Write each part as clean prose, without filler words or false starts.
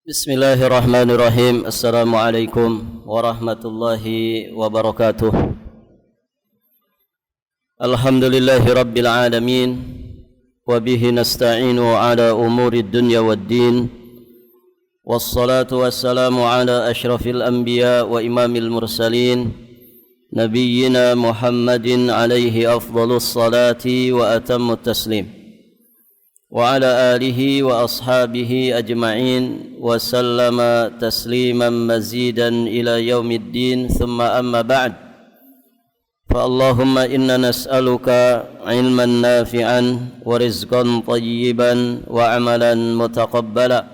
Bismillahirrahmanirrahim. Assalamualaikum warahmatullahi wabarakatuh. Alhamdulillahi rabbil alamin. Wabihi nasta'inu ala umuri dunya waddin. Wassalatu wassalamu ala ashrafil anbiya wa imamil mursalin, Nabiyyina Muhammadin alaihi afdalus salati wa atammut taslim, wa ala alihi wa ashabihi ajma'in wa sallama tasliman mazidan ila yaumiddin, thumma amma ba'd. Fa Allahumma inna nas'aluka ilman nafi'an wa rizqan tayyiban wa amalan mutaqabbala.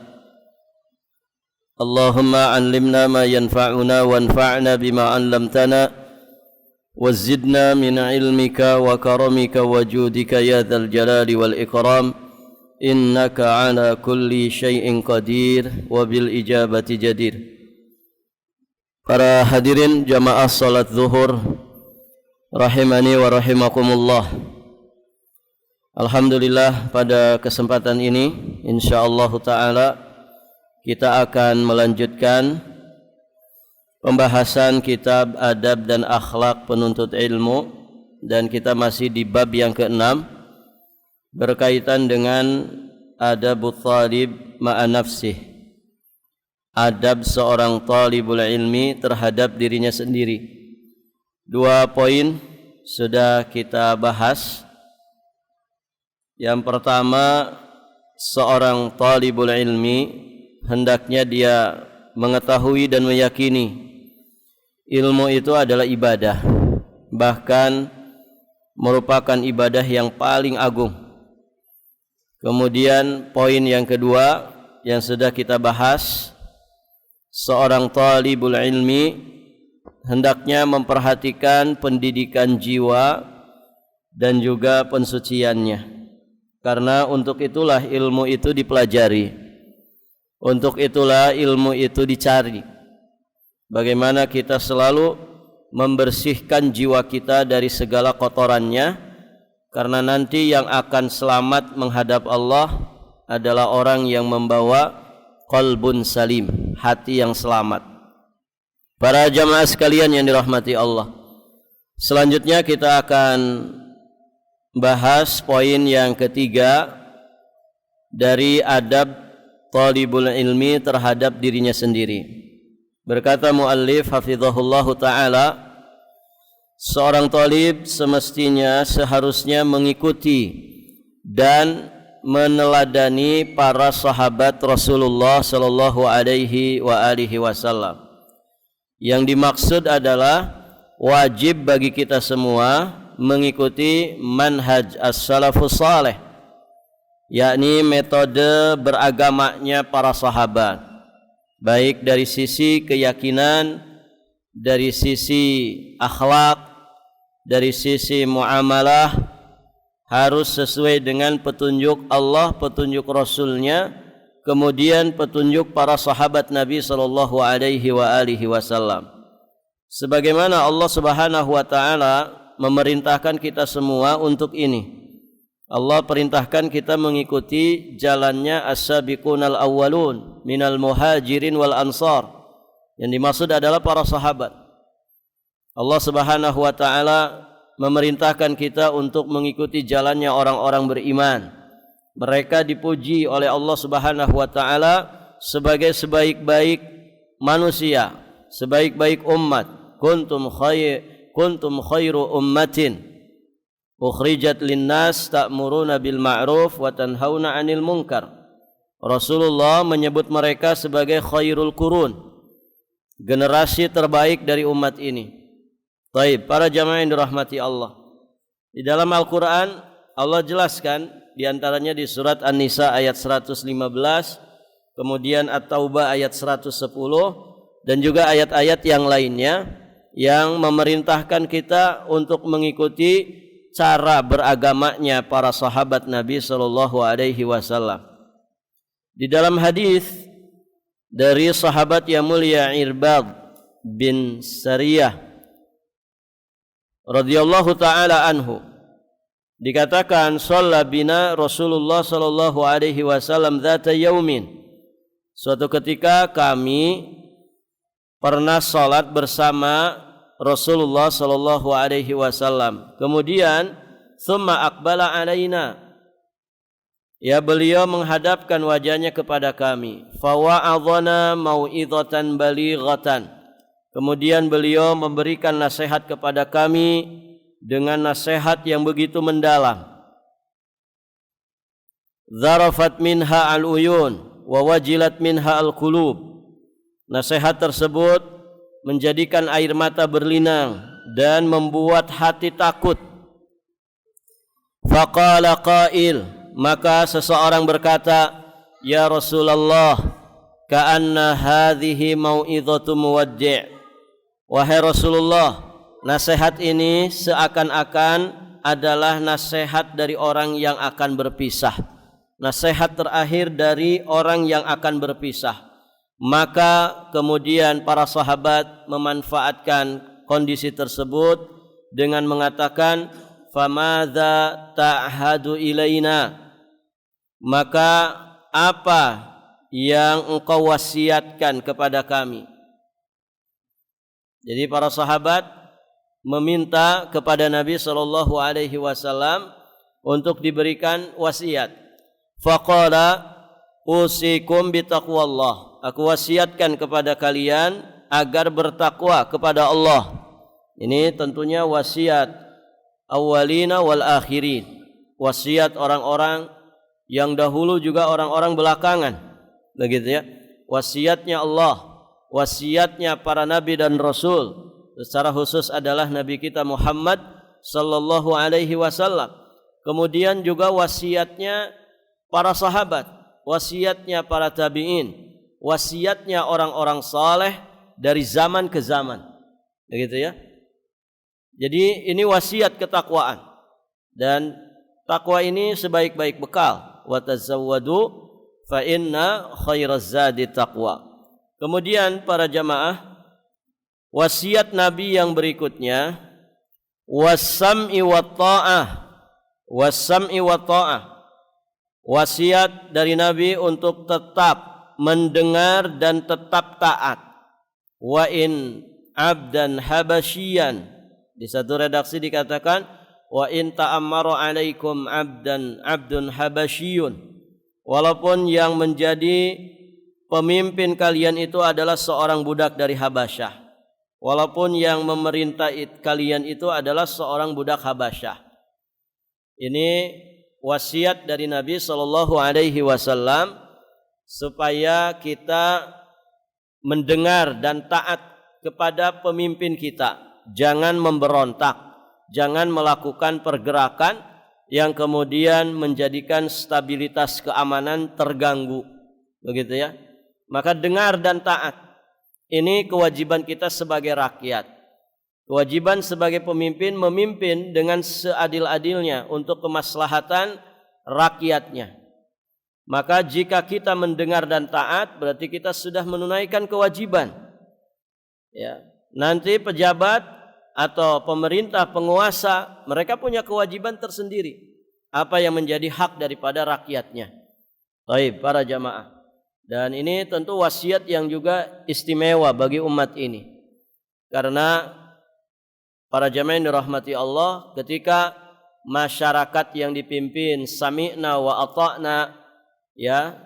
Allahumma 'allimna ma yanfa'una wanfa'na bima 'allamtana wa zidna min ilmika wa karamika wa judika ya dzal jalali wal ikram. Innaka ala kulli syai'in qadir wa bil ijabati jadir. Para hadirin jamaah salat zuhur rahimani wa rahimakumullah. Alhamdulillah, pada kesempatan ini insyaallah taala kita akan melanjutkan pembahasan kitab adab dan akhlak penuntut ilmu, dan kita masih di bab yang ke-6 berkaitan dengan adabut talib ma'a nafsih, adab seorang talibul ilmi terhadap dirinya sendiri. 2 poin sudah kita bahas. Yang pertama, seorang talibul ilmi hendaknya dia mengetahui dan meyakini ilmu itu adalah ibadah, bahkan merupakan ibadah yang paling agung. Kemudian poin yang kedua yang sudah kita bahas, seorang talibul ilmi hendaknya memperhatikan pendidikan jiwa dan juga pensuciannya, karena untuk itulah ilmu itu dipelajari, untuk itulah ilmu itu dicari. Bagaimana kita selalu membersihkan jiwa kita dari segala kotorannya, karena nanti yang akan selamat menghadap Allah adalah orang yang membawa qalbun salim, hati yang selamat. Para jamaah sekalian yang dirahmati Allah, selanjutnya kita akan bahas poin yang ketiga dari adab talibul ilmi terhadap dirinya sendiri. Berkata muallif hafizahullahu ta'ala, seorang talib semestinya seharusnya mengikuti dan meneladani para sahabat Rasulullah sallallahu alaihi wasallam. Yang dimaksud adalah wajib bagi kita semua mengikuti manhaj as-salafus saleh, yakni metode beragamanya para sahabat, baik dari sisi keyakinan, dari sisi akhlak, dari sisi muamalah, harus sesuai dengan petunjuk Allah, petunjuk Rasulnya, kemudian petunjuk para sahabat Nabi sallallahu alaihi wasallam. Sebagaimana Allah Subhanahu wa taala memerintahkan kita semua untuk ini. Allah perintahkan kita mengikuti jalannya as-sabiqunal awwalun minal muhajirin wal ansar. Yang dimaksud adalah para sahabat. Allah Subhanahu wa taala memerintahkan kita untuk mengikuti jalannya orang-orang beriman. Mereka dipuji oleh Allah Subhanahu wa taala sebagai sebaik-baik manusia, sebaik-baik umat. Kuntum khairu ummatin ukhrijat linnas ta'muruna bil ma'ruf wa tanhauna 'anil munkar. Rasulullah menyebut mereka sebagai khairul qurun, generasi terbaik dari umat ini. Baik, para jamaah yang dirahmati Allah, di dalam Al-Quran Allah jelaskan, diantaranya di surat An-Nisa ayat 115, kemudian At-Taubah ayat 110, dan juga ayat-ayat yang lainnya yang memerintahkan kita untuk mengikuti cara beragamanya para sahabat Nabi sallallahu alaihi wasallam. Di dalam hadis dari sahabat yang mulia Irbad bin Sariyah radhiyallahu taala anhu, dikatakan shalla bina Rasulullah sallallahu alaihi wasallam dzata yaumin, Suatu ketika kami pernah salat bersama Rasulullah sallallahu alaihi wasallam. Kemudian tsumma aqbala alaina. Ya, beliau menghadapkan wajahnya kepada kami. Fa wa'adhana mau'izatan balighatan. Kemudian beliau memberikan nasihat kepada kami dengan nasihat yang begitu mendalam. Zarafat minha al-uyun wa wajilat minha al-qulub. Nasihat tersebut menjadikan air mata berlinang dan membuat hati takut. Faqala qail, maka seseorang berkata, ya Rasulullah, ka'anna hadhihi mau'izatu muwaddi'. Wahai Rasulullah, nasihat ini seakan-akan adalah nasihat dari orang yang akan berpisah. Nasihat terakhir dari orang yang akan berpisah. Maka kemudian para sahabat memanfaatkan kondisi tersebut dengan mengatakan, famadza ta'hadu ilaina, maka apa yang engkau wasiatkan kepada kami. Jadi para sahabat meminta kepada Nabi sallallahu alaihi wasallam untuk diberikan wasiat. Faqala usikum bitaqwallah, aku wasiatkan kepada kalian agar bertakwa kepada Allah. Ini tentunya wasiat awwalina wal akhirin, wasiat orang-orang yang dahulu juga orang-orang belakangan, begitu ya. Wasiatnya Allah, wasiatnya para nabi dan rasul, secara khusus adalah nabi kita Muhammad sallallahu alaihi wasallam. Kemudian juga wasiatnya para sahabat, wasiatnya para tabi'in, wasiatnya orang-orang saleh dari zaman ke zaman, begitu ya. Jadi ini wasiat ketakwaan, dan takwa ini sebaik-baik bekal. Wa tazawwadu fa inna khairaz zadi taqwa. Kemudian para jamaah, wasiat Nabi yang berikutnya, was-sam'i wat ta'ah. Was-sam'i wat ta'ah. Wasiat dari Nabi untuk tetap mendengar dan tetap taat. Wa in abdan habasyian, di satu redaksi dikatakan wa in ta'ammara alaikum abdun habasyiyun, walaupun yang menjadi pemimpin kalian itu adalah seorang budak dari Habasyah, walaupun yang memerintah kalian itu adalah seorang budak Habasyah. Ini wasiat dari Nabi sallallahu alaihi wasallam supaya kita mendengar dan taat kepada pemimpin kita. Jangan memberontak, jangan melakukan pergerakan yang kemudian menjadikan stabilitas keamanan terganggu, begitu ya. Maka dengar dan taat, ini kewajiban kita sebagai rakyat. Kewajiban sebagai pemimpin, memimpin dengan seadil-adilnya untuk kemaslahatan rakyatnya. Maka jika kita mendengar dan taat, berarti kita sudah menunaikan kewajiban. Ya, nanti pejabat atau pemerintah, penguasa, mereka punya kewajiban tersendiri. Apa yang menjadi hak daripada rakyatnya. Baik, para jamaah. Dan ini tentu wasiat yang juga istimewa bagi umat ini. Karena para jamaah yang dirahmati Allah, ketika masyarakat yang dipimpin sami'na wa ata'na, ya,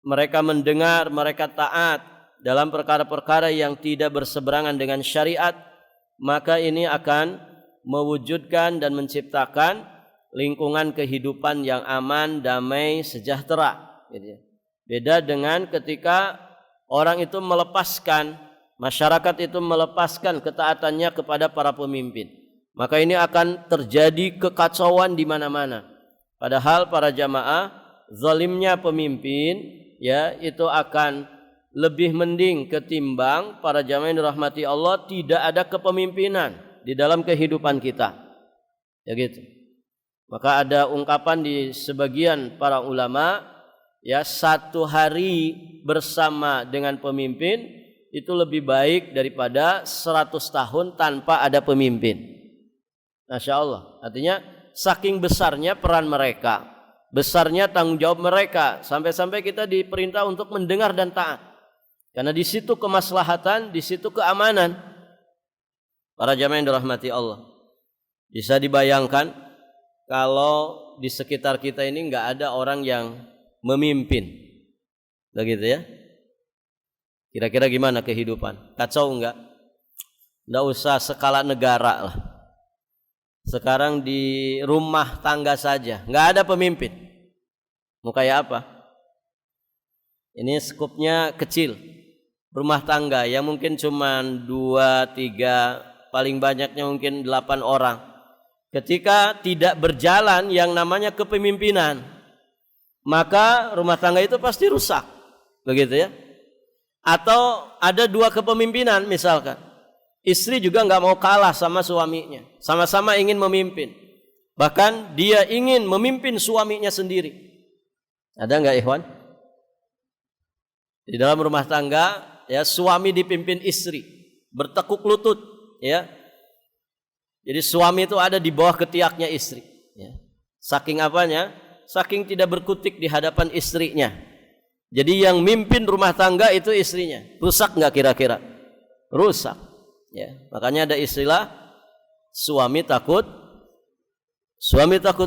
mereka mendengar, mereka taat dalam perkara-perkara yang tidak berseberangan dengan syariat, maka ini akan mewujudkan dan menciptakan lingkungan kehidupan yang aman, damai, sejahtera. Beda dengan ketika orang itu melepaskan, masyarakat itu melepaskan ketaatannya kepada para pemimpin, maka ini akan terjadi kekacauan di mana-mana. Padahal para jamaah, zalimnya pemimpin, ya, itu akan lebih mending ketimbang para jamaah yang dirahmati Allah tidak ada kepemimpinan di dalam kehidupan kita. Ya gitu. Maka ada ungkapan di sebagian para ulama, ya, 1 hari bersama dengan pemimpin itu lebih baik daripada 100 tahun tanpa ada pemimpin. Masya Allah. Artinya saking besarnya peran mereka. besarnya tanggung jawab mereka, sampai-sampai kita diperintah untuk mendengar dan taat. Karena di situ kemaslahatan, di situ keamanan. Para jamaah yang dirahmati Allah, bisa dibayangkan kalau di sekitar kita ini enggak ada orang yang memimpin, begitu ya? Kira-kira gimana kehidupan? Kacau enggak? Enggak usah skala negara lah. Sekarang di rumah tangga saja nggak ada pemimpin, mau kayak apa? Ini skupnya kecil, rumah tangga yang mungkin cuma 2, 3, paling banyaknya mungkin 8 orang. Ketika tidak berjalan yang namanya kepemimpinan, maka rumah tangga itu pasti rusak, begitu ya? Atau ada 2 kepemimpinan misalkan, istri juga nggak mau kalah sama suaminya, sama-sama ingin memimpin. Bahkan dia ingin memimpin suaminya sendiri. Ada nggak ikhwan? Di dalam rumah tangga, ya, suami dipimpin istri, bertekuk lutut, ya. Jadi suami itu ada di bawah ketiaknya istri. Ya. Saking apanya? Saking tidak berkutik di hadapan istrinya. Jadi yang mimpin rumah tangga itu istrinya. Rusak nggak kira-kira? Rusak. Ya, makanya ada istilah suami takut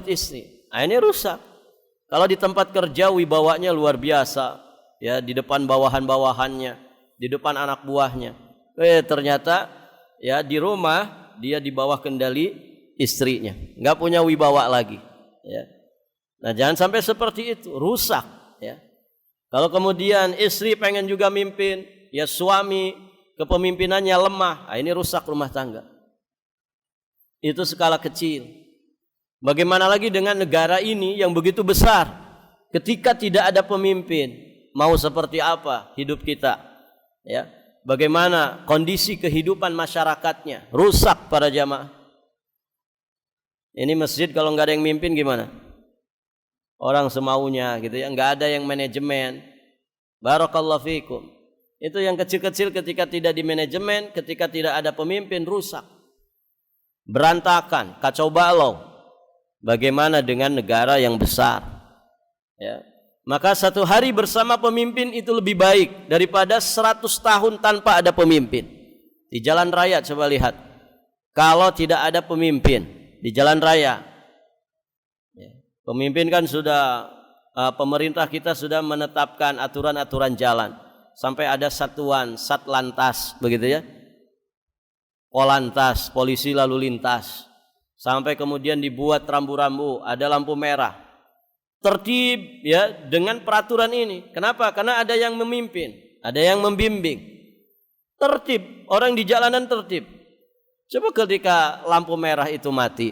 istri. Nah, ini rusak. Kalau di tempat kerja wibawanya luar biasa, ya, di depan bawahan-bawahannya, di depan anak buahnya. Ternyata ya di rumah dia di bawah kendali istrinya, nggak punya wibawa lagi. Ya. Nah, jangan sampai seperti itu, rusak. Ya. Kalau kemudian istri pengen juga mimpin, ya suami kepemimpinannya lemah, nah ini rusak rumah tangga. Itu skala kecil. Bagaimana lagi dengan negara ini yang begitu besar? Ketika tidak ada pemimpin, mau seperti apa hidup kita? Ya, bagaimana kondisi kehidupan masyarakatnya? Rusak para jamaah. Ini masjid kalau nggak ada yang mimpin gimana? Orang semaunya gitu ya, nggak ada yang manajemen. Barakallahu fikum. Itu yang kecil-kecil ketika tidak di manajemen, ketika tidak ada pemimpin, rusak, berantakan, kacau balau. Bagaimana dengan negara yang besar? Ya. Maka satu hari bersama pemimpin itu lebih baik daripada 100 tahun tanpa ada pemimpin. Di jalan raya coba lihat, kalau tidak ada pemimpin di jalan raya, ya, pemimpin kan sudah, pemerintah kita sudah menetapkan aturan-aturan jalan. Sampai ada satuan Satlantas, begitu ya, Polantas, polisi lalu lintas. Sampai kemudian dibuat rambu-rambu, ada lampu merah. Tertib ya dengan peraturan ini. Kenapa? Karena ada yang memimpin, ada yang membimbing. Tertib, orang di jalanan tertib. Coba ketika lampu merah itu mati,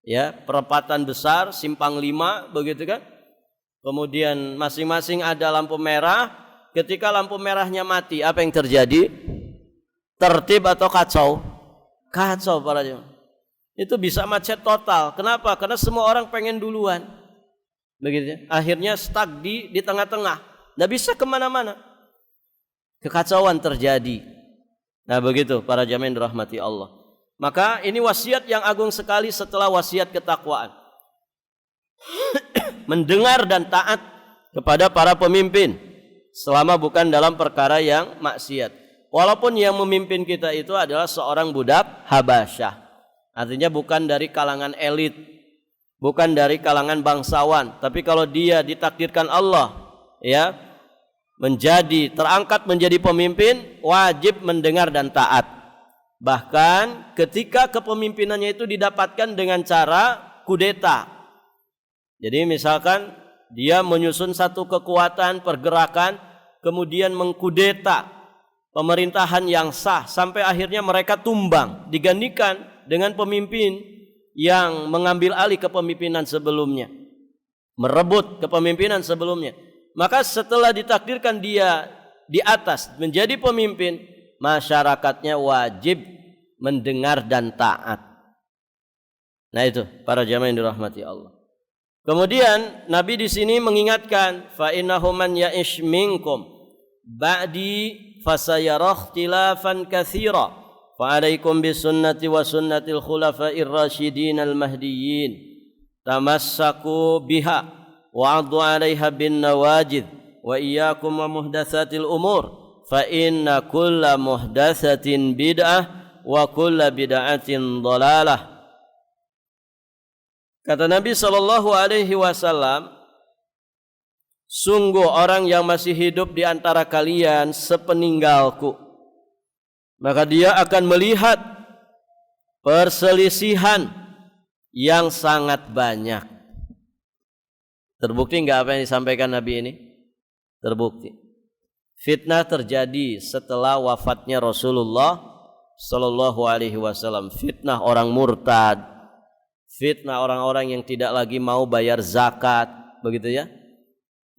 ya, perempatan besar, simpang 5, begitu kan? Kemudian masing-masing ada lampu merah. Ketika lampu merahnya mati, apa yang terjadi? Tertib atau kacau? Kacau para jemaah. Itu bisa macet total. Kenapa? Karena semua orang pengen duluan. Begitu. Akhirnya stuck di tengah-tengah. Nggak bisa kemana-mana. Kekacauan terjadi. Nah begitu para jemaah yang dirahmati Allah. Maka ini wasiat yang agung sekali setelah wasiat ketakwaan. Mendengar dan taat kepada para pemimpin selama bukan dalam perkara yang maksiat. Walaupun yang memimpin kita itu adalah seorang budak Habasyah, artinya bukan dari kalangan elit, bukan dari kalangan bangsawan, tapi kalau dia ditakdirkan Allah, ya, terangkat menjadi pemimpin, wajib mendengar dan taat. Bahkan ketika kepemimpinannya itu didapatkan dengan cara kudeta. Jadi misalkan dia menyusun satu kekuatan pergerakan, kemudian mengkudeta pemerintahan yang sah sampai akhirnya mereka tumbang, digantikan dengan pemimpin yang mengambil alih kepemimpinan sebelumnya, merebut kepemimpinan sebelumnya. Maka setelah ditakdirkan dia di atas menjadi pemimpin, masyarakatnya wajib mendengar dan taat. Nah itu para jamaah yang dirahmati Allah. Kemudian Nabi di sini mengingatkan, fa innahu man ya'ish minkum ba'di fasayara ikhtilafan katsira fa alaikum bisunnati wa sunnatil khulafa'ir rasyidin al mahdiyyin tamassaku biha wa 'addu 'alaiha bin nawajid wa iyyakum wa muhdatsatil umur fa inna kulla muhdatsatin bid'ah wa kulla bid'atin dhalalah. Kata Nabi sallallahu alaihi wasallam, sungguh orang yang masih hidup di antara kalian sepeninggalku, maka dia akan melihat perselisihan yang sangat banyak. Terbukti enggak apa yang disampaikan Nabi ini? Terbukti. Fitnah terjadi setelah wafatnya Rasulullah sallallahu alaihi wasallam. Fitnah orang murtad, fitnah orang-orang yang tidak lagi mau bayar zakat, begitu ya.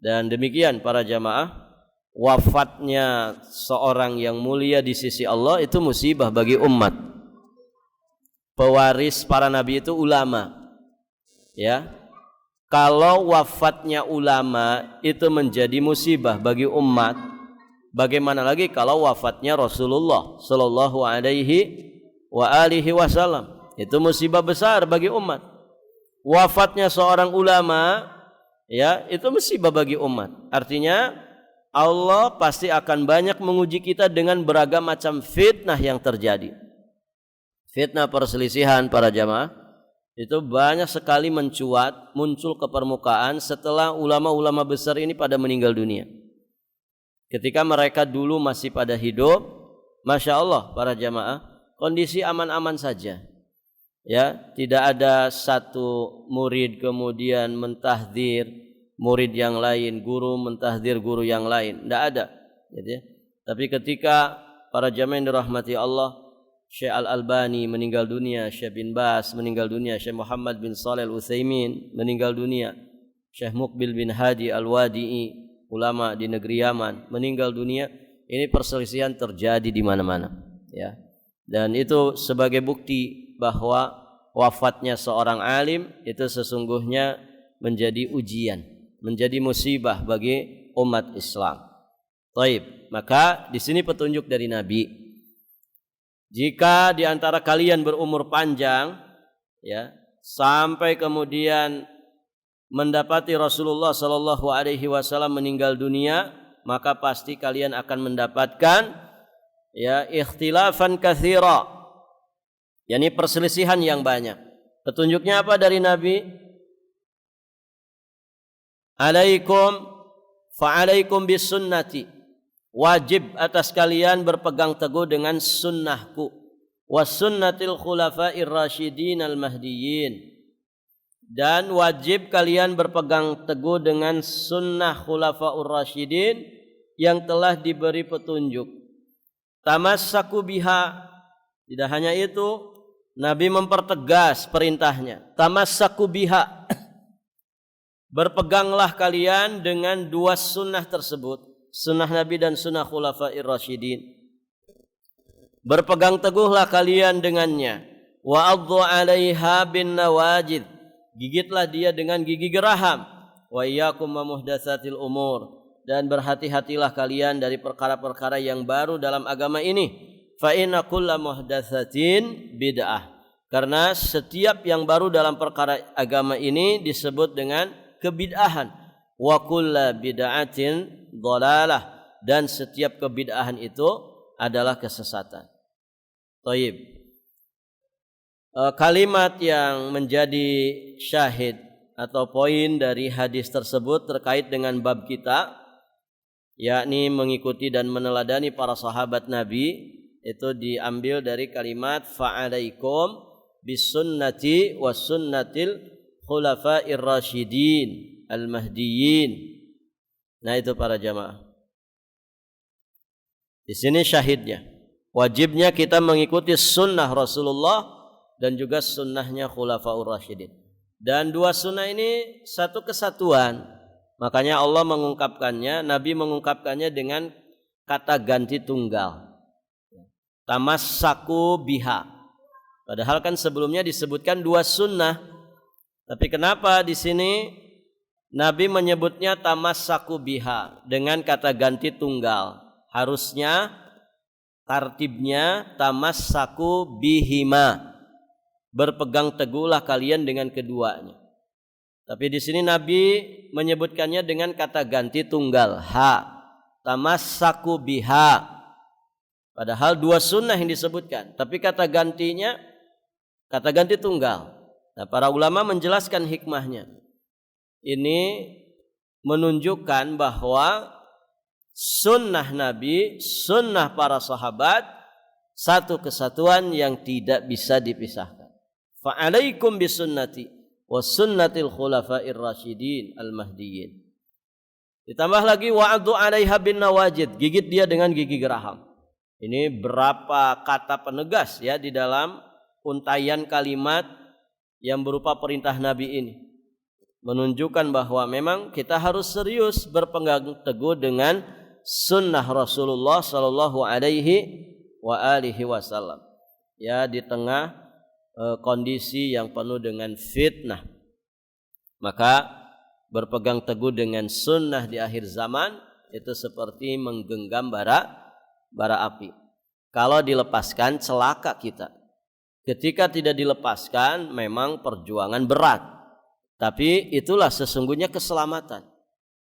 Dan demikian para jamaah, wafatnya seorang yang mulia di sisi Allah itu musibah bagi umat. Pewaris para nabi itu ulama. Ya. Kalau wafatnya ulama itu menjadi musibah bagi umat, bagaimana lagi kalau wafatnya Rasulullah sallallahu alaihi wa alihi wasallam? Itu musibah besar bagi umat. Wafatnya seorang ulama, ya, itu musibah bagi umat. Artinya Allah pasti akan banyak menguji kita dengan beragam macam fitnah yang terjadi. Fitnah perselisihan para jamaah itu banyak sekali muncul ke permukaan setelah ulama-ulama besar ini pada meninggal dunia. Ketika mereka dulu masih pada hidup, Masya Allah para jamaah, kondisi aman-aman saja. Ya, tidak ada satu murid kemudian mentahdir murid yang lain, guru mentahdir guru yang lain, tidak ada. Gitu ya. Tapi ketika para jamaah yang dirahmati Allah, Syekh Al-Albani meninggal dunia, Syekh bin Bas meninggal dunia, Syekh Muhammad bin Shalih Al-Utsaimin meninggal dunia, Syekh Muqbil bin Hadi Al-Wadi'i, ulama di negeri Yaman meninggal dunia. Ini perselisihan terjadi di mana-mana, ya. Dan itu sebagai bukti bahwa wafatnya seorang alim itu sesungguhnya menjadi ujian, menjadi musibah bagi umat Islam. Taib. Maka di sini petunjuk dari Nabi. Jika di antara kalian berumur panjang, ya, sampai kemudian mendapati Rasulullah sallallahu alaihi wasallam meninggal dunia, maka pasti kalian akan mendapatkan, ya, ikhtilafan katsira, yakni perselisihan yang banyak. Petunjuknya apa dari Nabi? Fa'alaikum bis sunnati. Wajib atas kalian berpegang teguh dengan sunnahku. Was sunnatil khulafa'ir rasyidin al mahdiyyin. Dan wajib kalian berpegang teguh dengan sunnah khulafa'ur rasyidin yang telah diberi petunjuk. Tamassaku biha. Tidak hanya itu, Nabi mempertegas perintahnya. Tamassaku biha. Berpeganglah kalian dengan dua sunnah tersebut. Sunnah Nabi dan sunnah khulafa'ir rasyidin. Berpegang teguhlah kalian dengannya. Wa 'addu 'alaiha bin nawajid. Gigitlah dia dengan gigi geraham. Wa iyyakum wa muhdatsatil umur. Dan berhati-hatilah kalian dari perkara-perkara yang baru dalam agama ini. Fa inna kulla muhdatsatin bid'ah. Karena setiap yang baru dalam perkara agama ini disebut dengan kebid'ahan. Wa kulla bid'atin dhalalah, dan setiap kebid'ahan itu adalah kesesatan. Thayyib. Kalimat yang menjadi syahid atau poin dari hadis tersebut terkait dengan bab kita, yakni mengikuti dan meneladani para sahabat Nabi, itu diambil dari kalimat fa'alaikum bisunnati was sunnatil khulafa'ir rasyidin al mahdiyyin. Nah, itu para jamaah. Di sini syahidnya. Wajibnya kita mengikuti sunnah Rasulullah dan juga sunnahnya khulafaur rasyidin. Dan dua sunnah ini satu kesatuan. Makanya Allah mengungkapkannya, Nabi mengungkapkannya dengan kata ganti tunggal. Tamassaku biha. Padahal kan sebelumnya disebutkan dua sunnah. Tapi kenapa di sini Nabi menyebutnya tamassaku biha dengan kata ganti tunggal? Harusnya tartibnya tamassaku bihima. Berpegang teguhlah kalian dengan keduanya. Tapi di sini Nabi menyebutkannya dengan kata ganti tunggal, ha, tamassaku biha. Padahal 2 sunnah yang disebutkan, tapi kata gantinya kata ganti tunggal. Nah, para ulama menjelaskan hikmahnya. Ini menunjukkan bahwa sunnah Nabi, sunnah para sahabat satu kesatuan yang tidak bisa dipisahkan. Fa'alaikum bisunnati wa sunnatil khulafair rasyidin al-mahdiyyin. Ditambah lagi wa'adu 'alaiha bin nawajid, gigit dia dengan gigi geraham. Ini berapa kata penegas ya di dalam untaian kalimat yang berupa perintah Nabi ini. Menunjukkan bahwa memang kita harus serius berpegang teguh dengan sunnah Rasulullah sallallahu alaihi wa alihi wasallam. Ya, di tengah kondisi yang penuh dengan fitnah. Maka berpegang teguh dengan sunnah di akhir zaman itu seperti menggenggam bara api. Kalau dilepaskan celaka kita. Ketika tidak dilepaskan memang perjuangan berat. Tapi itulah sesungguhnya keselamatan.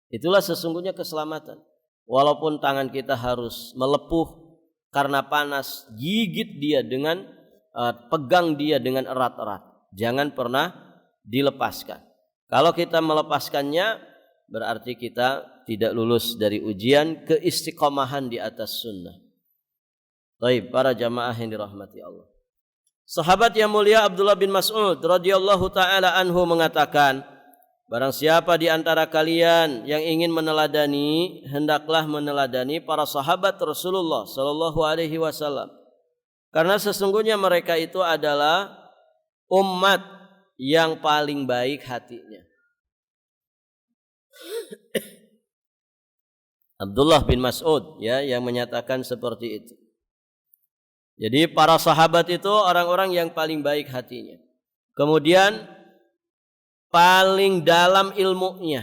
Itulah sesungguhnya keselamatan. Walaupun tangan kita harus melepuh karena panas, gigit dia dengan pegang dia dengan erat-erat. Jangan pernah dilepaskan. Kalau kita melepaskannya berarti kita tidak lulus dari ujian keistiqomahan di atas sunnah. Baik, para jamaah yang dirahmati Allah. Sahabat yang mulia Abdullah bin Mas'ud radhiyallahu taala anhu mengatakan, barang siapa di antara kalian yang ingin meneladani, hendaklah meneladani para sahabat Rasulullah sallallahu alaihi wasallam. Karena sesungguhnya mereka itu adalah umat yang paling baik hatinya. Abdullah bin Mas'ud ya yang menyatakan seperti itu. Jadi para sahabat itu orang-orang yang paling baik hatinya. Kemudian paling dalam ilmunya,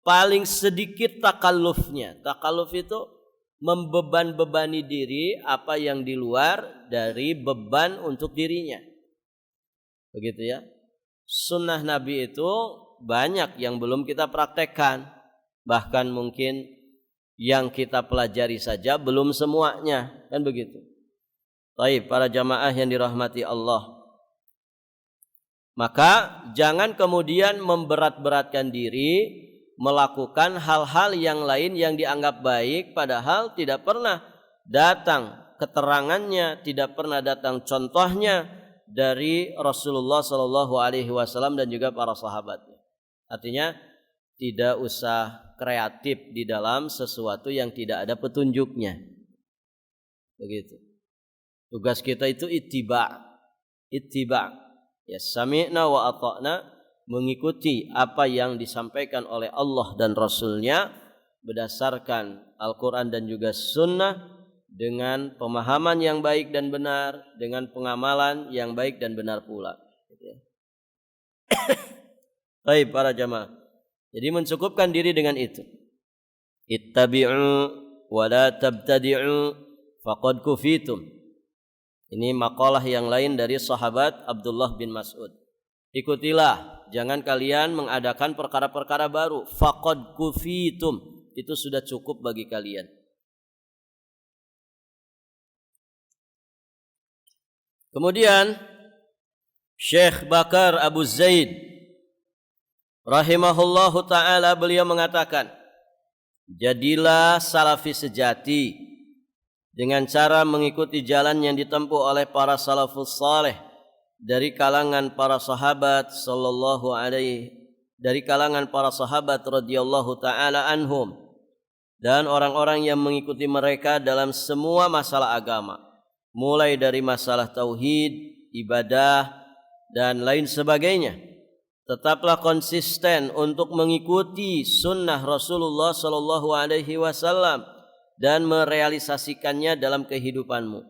paling sedikit takallufnya. Takalluf itu membeban-bebani diri apa yang di luar dari beban untuk dirinya. Begitu ya. Sunnah Nabi itu banyak yang belum kita praktekkan. Bahkan mungkin yang kita pelajari saja belum semuanya. Kan begitu. Baik, para jamaah yang dirahmati Allah. Maka jangan kemudian memberat-beratkan diri melakukan hal-hal yang lain yang dianggap baik padahal tidak pernah datang keterangannya, tidak pernah datang contohnya dari Rasulullah sallallahu alaihi wasallam dan juga para sahabatnya. Artinya tidak usah kreatif di dalam sesuatu yang tidak ada petunjuknya. Begitu. Tugas kita itu ittiba. Ya, sami'na wa ata'na, mengikuti apa yang disampaikan oleh Allah dan Rasulnya berdasarkan Al-Quran dan juga Sunnah dengan pemahaman yang baik dan benar, dengan pengamalan yang baik dan benar pula. Baik para jamaah. Jadi mencukupkan diri dengan itu. Ittabi'u wa la tabtadi'u faqad kufitum. Ini makalah yang lain dari sahabat Abdullah bin Mas'ud. Ikutilah, jangan kalian mengadakan perkara-perkara baru. Faqad kufitum, itu sudah cukup bagi kalian. Kemudian Syekh Bakar Abu Zaid rahimahullahu ta'ala beliau mengatakan, jadilah salafi sejati dengan cara mengikuti jalan yang ditempuh oleh para salafus saleh dari kalangan para sahabat sallallahu alaihi, dari kalangan para sahabat radhiyallahu taala anhum dan orang-orang yang mengikuti mereka dalam semua masalah agama, mulai dari masalah tauhid, ibadah dan lain sebagainya. Tetaplah konsisten untuk mengikuti sunnah Rasulullah sallallahu alaihi wasallam dan merealisasikannya dalam kehidupanmu.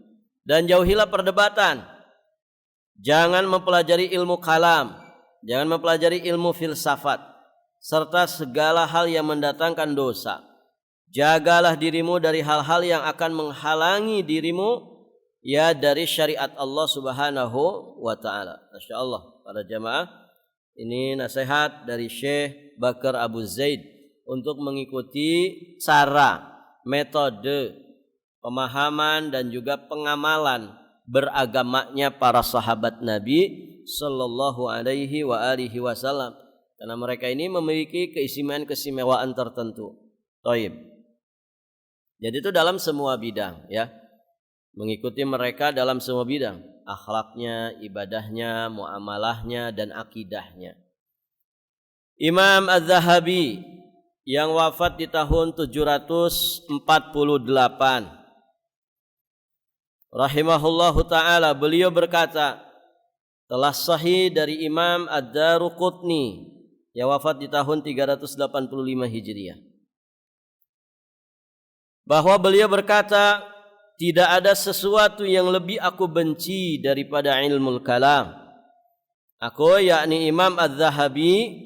Dan jauhilah perdebatan. Jangan mempelajari ilmu kalam, jangan mempelajari ilmu filsafat serta segala hal yang mendatangkan dosa. Jagalah dirimu dari hal-hal yang akan menghalangi dirimu ya dari syariat Allah Subhanahu wa taala. Masyaallah para jamaah. Ini nasihat dari Syekh Bakar Abu Zaid untuk mengikuti cara, metode, pemahaman dan juga pengamalan beragamanya para sahabat Nabi sallallahu alaihi wa alihi wasallam. Karena mereka ini memiliki keistimewaan tertentu. Taib. Jadi itu dalam semua bidang ya. Mengikuti mereka dalam semua bidang, akhlaknya, ibadahnya, muamalahnya dan akidahnya. Imam Az-Zahabi yang wafat di tahun 748 rahimahullahu taala, beliau berkata, telah sahih dari Imam Ad-Daruqutni yang wafat di tahun 385 Hijriah, bahwa beliau berkata, tidak ada sesuatu yang lebih aku benci daripada ilmu kalam. Aku, yakni Imam Az-Zahabi,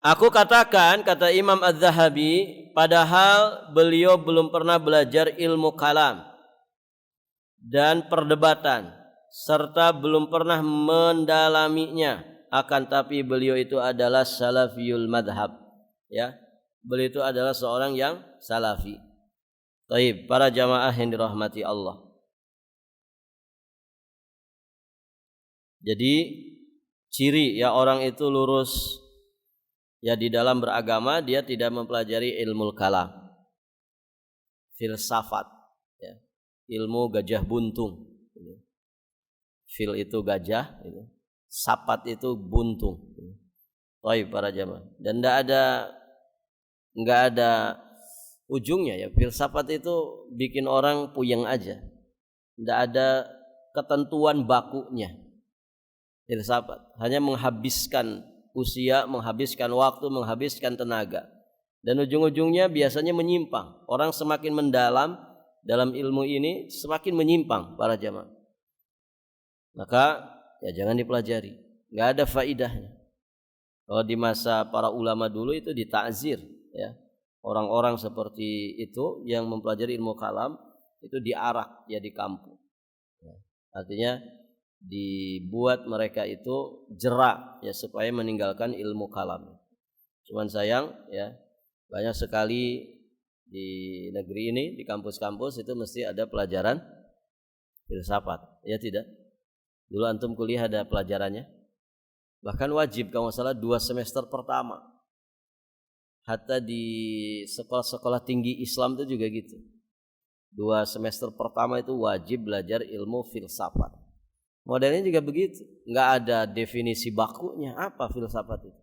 aku katakan, kata Imam Az-Zahabi, padahal beliau belum pernah belajar ilmu kalam dan perdebatan, serta belum pernah mendalaminya, akan tapi beliau itu adalah salafiyul madhab, ya. Beliau itu adalah seorang yang salafi. Taib, para jamaah yang dirahmati Allah. Jadi ciri ya orang itu lurus ya di dalam beragama, dia tidak mempelajari ilmu kalam, filsafat, ya. Ilmu gajah buntung. Fil itu gajah, sapat itu buntung. Taib, para jamaah. Dan nggak ada ujungnya ya. Filsafat itu bikin orang puyeng aja. Nggak ada ketentuan bakunya. Filsafat hanya menghabiskan usia, menghabiskan waktu, menghabiskan tenaga. Dan ujung-ujungnya biasanya menyimpang. Orang semakin mendalam dalam ilmu ini, semakin menyimpang, para jamaah. Maka ya jangan dipelajari. Nggak ada faidahnya. Kalau di masa para ulama dulu itu ditakzir. Ya, orang-orang seperti itu yang mempelajari ilmu kalam itu diarak ya di kampung. Ya, artinya dibuat mereka itu jerak ya supaya meninggalkan ilmu kalam. Cuman sayang ya, banyak sekali di negeri ini, di kampus-kampus itu mesti ada pelajaran filsafat. Ya tidak? Dulu antum kuliah ada pelajarannya. Bahkan wajib kalau nggak salah 2 semester pertama. Hatta di sekolah-sekolah tinggi Islam itu juga gitu. 2 semester pertama itu wajib belajar ilmu filsafat. Modelnya juga begitu. Nggak ada definisi bakunya apa filsafat itu.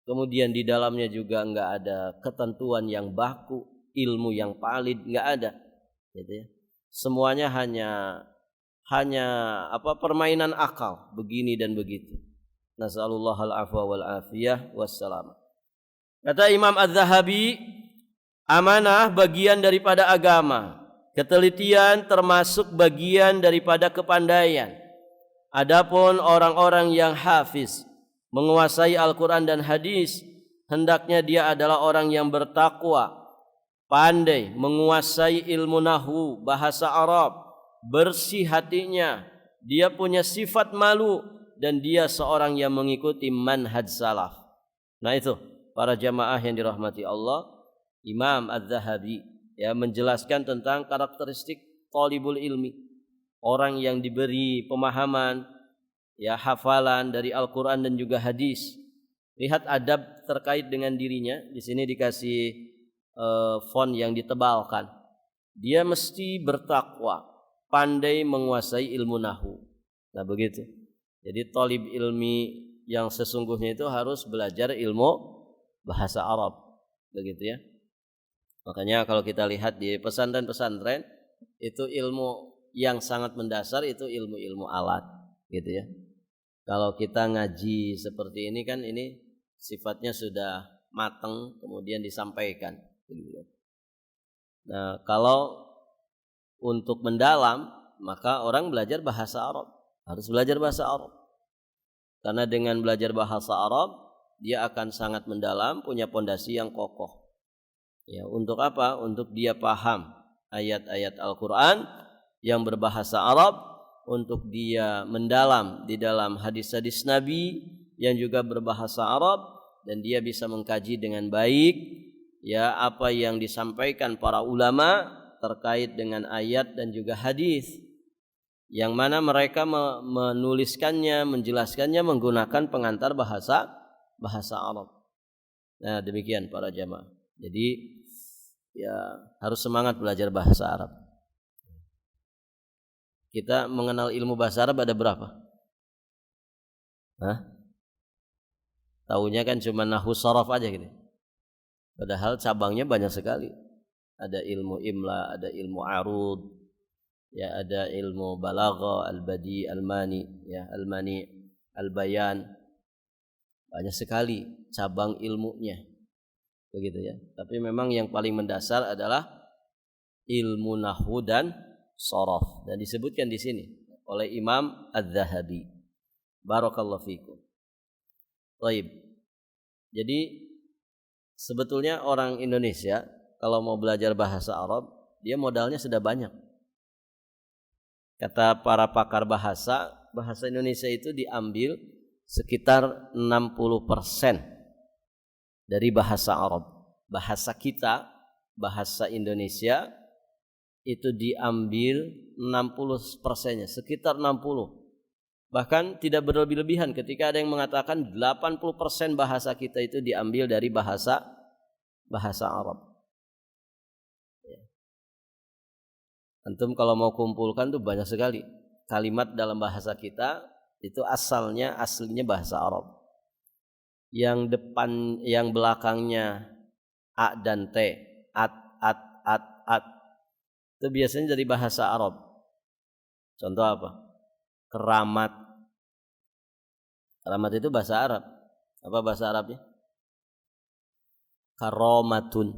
Kemudian di dalamnya juga nggak ada ketentuan yang baku, ilmu yang valid, nggak ada. Gitu ya. Semuanya hanya permainan akal, begini dan begitu. Nasallallahu al-afwa wal afiyah wassalam. Kata Imam Az-Zahabi, amanah bagian daripada agama, ketelitian termasuk bagian daripada kepandaian. Adapun orang-orang yang hafiz, menguasai Al-Quran dan hadis, hendaknya dia adalah orang yang bertakwa, pandai menguasai ilmu nahwu, bahasa Arab, bersih hatinya, dia punya sifat malu, dan dia seorang yang mengikuti manhaj salaf. Nah itu, para jamaah yang dirahmati Allah, Imam Az-Zahabi ya menjelaskan tentang karakteristik thalibul ilmi, orang yang diberi pemahaman ya hafalan dari Al-Qur'an dan juga hadis. Lihat adab terkait dengan dirinya, di sini dikasih font yang ditebalkan. Dia mesti bertakwa, pandai menguasai ilmu nahwu. Nah begitu. Jadi thalib ilmi yang sesungguhnya itu harus belajar ilmu bahasa Arab, begitu ya. Makanya kalau kita lihat di pesantren-pesantren itu ilmu yang sangat mendasar itu ilmu-ilmu alat, gitu ya. Kalau kita ngaji seperti ini kan ini sifatnya sudah matang kemudian disampaikan, gitu. Nah, kalau untuk mendalam maka orang belajar bahasa Arab, harus belajar bahasa Arab. Karena dengan belajar bahasa Arab dia akan sangat mendalam, punya pondasi yang kokoh. Ya, untuk apa? Untuk dia paham ayat-ayat Al-Qur'an yang berbahasa Arab untuk dia mendalam di dalam hadis-hadis Nabi yang juga berbahasa Arab, dan dia bisa mengkaji dengan baik ya apa yang disampaikan para ulama terkait dengan ayat dan juga hadis, yang mana mereka menuliskannya, menjelaskannya menggunakan pengantar bahasa Arab. Nah, demikian para jamaah. Jadi ya harus semangat belajar bahasa Arab. Kita mengenal ilmu bahasa Arab ada berapa? Taunya kan cuma nahwu sharaf aja gitu. Padahal cabangnya banyak sekali. Ada ilmu imla, ada ilmu arud, ya ada ilmu balaghah, al-badi, al-mani, ya al-mani, al-bayan. Banyak sekali cabang ilmunya. Begitu ya. Tapi memang yang paling mendasar adalah ilmu nahwu dan sharaf, dan disebutkan di sini oleh Imam Az-Zahabi. Barakallahu fikum. Baik. Jadi sebetulnya orang Indonesia kalau mau belajar bahasa Arab, dia modalnya sudah banyak. Kata para pakar bahasa Indonesia itu diambil sekitar 60% dari bahasa Arab. Bahasa kita, bahasa Indonesia itu diambil 60%-nya, sekitar 60%. Bahkan tidak berlebih-lebihan ketika ada yang mengatakan 80% bahasa kita itu diambil dari bahasa Arab. Antum kalau mau kumpulkan tuh banyak sekali kalimat dalam bahasa kita itu aslinya bahasa Arab. Yang depan, yang belakangnya a dan t, at, itu biasanya dari bahasa Arab. Contoh apa? Keramat. Keramat itu bahasa Arab. Apa bahasa Arabnya? Karomatun.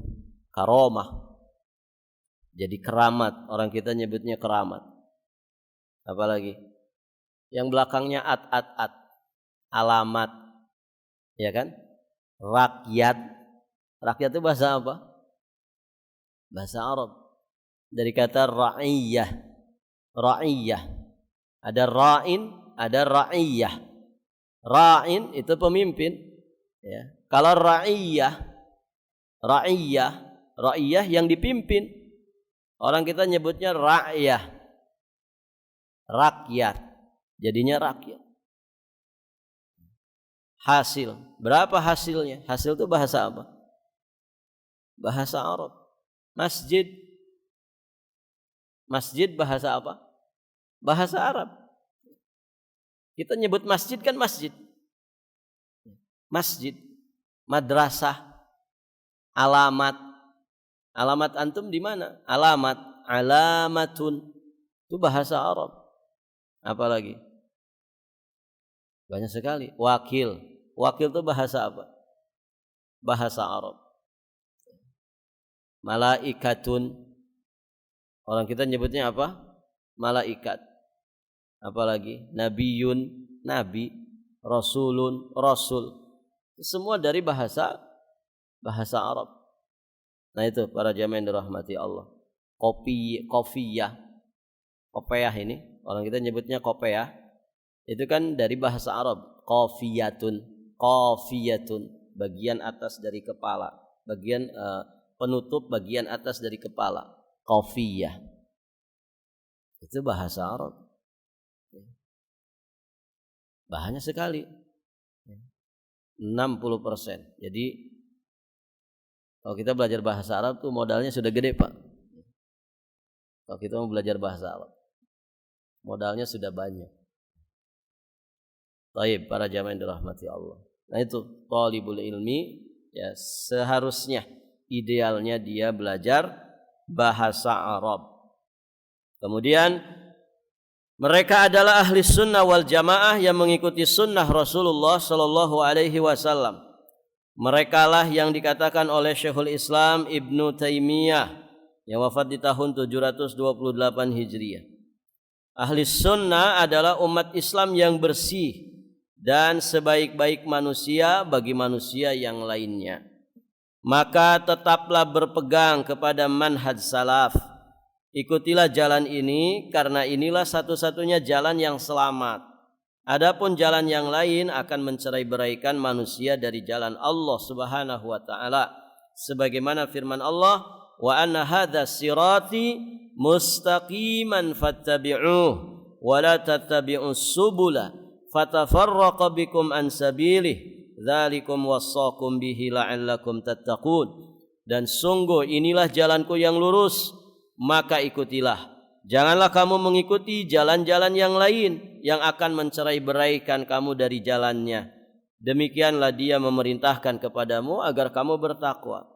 Karomah. Jadi keramat. Orang kita nyebutnya keramat. Apalagi? Yang belakangnya at. Alamat. Ya kan? Rakyat. Rakyat itu bahasa apa? Bahasa Arab. Dari kata ra'iyah. Ra'iyah. Ada ra'in, ada ra'iyah. Ra'in itu pemimpin, ya. Kalau ra'iyah yang dipimpin, orang kita nyebutnya ra'yah. Rakyat. Jadinya rakyat. Hasil. Berapa hasilnya? Hasil itu bahasa apa? Bahasa Arab. Masjid. Masjid bahasa apa? Bahasa Arab. Kita nyebut masjid kan masjid. Masjid. Madrasah. Alamat. Alamat antum di mana? Alamat. Alamatun. Itu bahasa Arab. Apalagi? Banyak sekali. Wakil. Wakil itu bahasa apa? Bahasa Arab. Malaikatun. Orang kita nyebutnya apa? Malaikat. Apalagi? Nabiyun, nabi. Rasulun, rasul. Semua dari bahasa Arab. Nah itu para jamaah yang dirahmati Allah. Kopiah ini. Orang kita nyebutnya kopiah. Itu kan dari bahasa Arab. Qafiyatun. Bagian atas dari kepala. Bagian penutup bagian atas dari kepala. Qafiyah. Itu bahasa Arab. Banyak sekali. 60%. Jadi kalau kita belajar bahasa Arab tuh modalnya sudah gede, Pak. Kalau kita mau belajar bahasa Arab, modalnya sudah banyak. Baik, para jamaah yang dirahmati Allah. Nah itu talibul ilmi, ya seharusnya idealnya dia belajar bahasa Arab. Kemudian mereka adalah ahli sunnah wal jamaah yang mengikuti sunnah Rasulullah sallallahu alaihi wasallam. Mereka lah yang dikatakan oleh Syekhul Islam Ibnu Taimiyah yang wafat di tahun 728 Hijriah. Ahli sunnah adalah umat Islam yang bersih dan sebaik-baik manusia bagi manusia yang lainnya. Maka tetaplah berpegang kepada manhaj salaf Ikutilah jalan ini karena inilah satu-satunya jalan yang selamat. Adapun jalan yang lain akan mencerai-beraikan manusia dari jalan Allah Subhanahu wa taala. Sebagaimana firman Allah, "Wa anna hadza sirati mustaqiman fattabi'uh wa la tattabi'us subula fatafarraqa bikum an sabilih. Dzalikum wassaqum bihi la'allakum tattaqun." Dan sungguh inilah jalanku yang lurus, maka ikutilah. Janganlah kamu mengikuti jalan-jalan yang lain yang akan mencerai-beraikan kamu dari jalannya. Demikianlah dia memerintahkan kepadamu agar kamu bertakwa.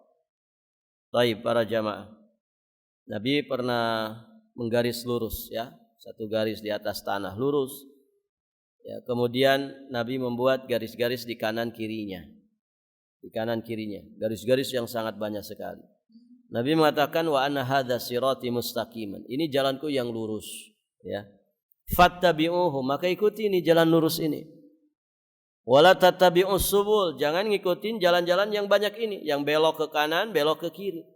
Baik para jamaah. Nabi pernah menggaris lurus ya, satu garis di atas tanah lurus. Ya, kemudian Nabi membuat garis-garis di kanan kirinya. Di kanan kirinya, garis-garis yang sangat banyak sekali. Nabi mengatakan wa anna hadza sirati mustaqiman. Ini jalanku yang lurus, ya. Fattabi'uhu, maka ikuti ini jalan lurus ini. Wala tattabi'us subul, jangan ngikutin jalan-jalan yang banyak ini, yang belok ke kanan, belok ke kiri.